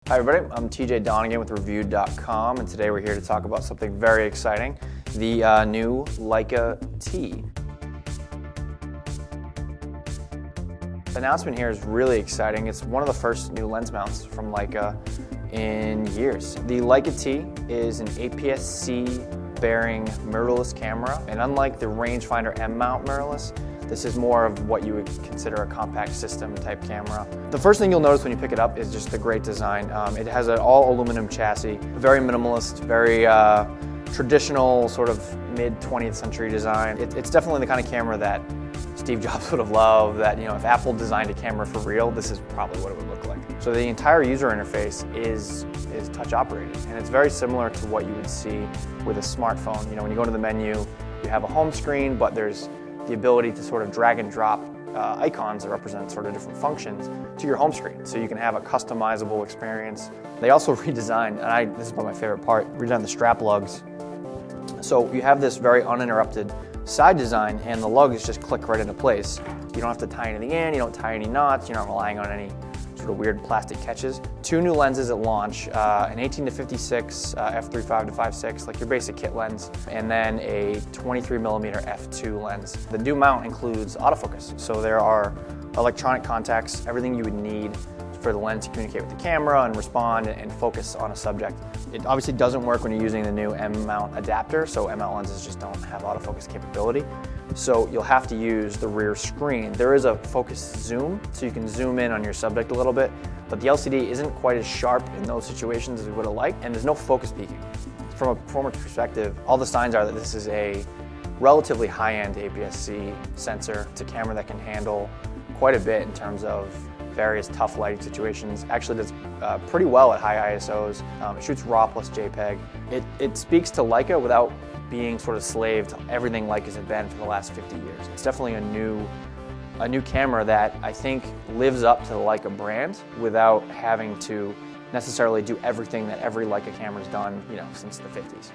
Hi everybody, I'm TJ Donegan with Reviewed.com, and today we're here to talk about something very exciting, the new Leica T. The announcement here is really exciting. It's one of the first new lens mounts from Leica in years. The Leica T is an APS-C bearing mirrorless camera, and unlike the rangefinder M mount mirrorless, this is more of what you would consider a compact system type camera. The first thing you'll notice when you pick it up is just the great design. It has an all aluminum chassis, very minimalist, very traditional sort of mid 20th century design. It's definitely the kind of camera that Steve Jobs would have loved, that, you know, if Apple designed a camera for real, this is probably what it would look like. So the entire user interface is touch operated, and it's very similar to what you would see with a smartphone. You know, when you go to the menu, you have a home screen, but there's the ability to sort of drag and drop icons that represent sort of different functions to your home screen, so you can have a customizable experience. They also redesigned, and this is my favorite part, redesigned the strap lugs. So you have this very uninterrupted side design, and the lugs just click right into place. You don't have to tie anything in, you don't tie any knots, you're not relying on any sort of weird plastic catches. Two new lenses at launch, an 18-56 f3.5 to 5.6, like your basic kit lens, and then a 23mm f2 lens. The new mount includes autofocus, so there are electronic contacts, everything you would need for the lens to communicate with the camera and respond and focus on a subject. It obviously doesn't work when you're using the new M mount adapter, so M mount lenses just don't have autofocus capability. So you'll have to use the rear screen. There is a focus zoom, so you can zoom in on your subject a little bit, but the LCD isn't quite as sharp in those situations as we would have liked, and there's no focus peaking. From a performance perspective, all the signs are that this is a relatively high-end APS-C sensor. It's a camera that can handle quite a bit in terms of various tough lighting situations. Actually does pretty well at high ISOs. It shoots RAW plus JPEG. It speaks to Leica without being sort of slave to everything Leica's have been for the last 50 years. It's definitely a new camera that I think lives up to the Leica brand without having to necessarily do everything that every Leica camera's done, you know, since the 50s.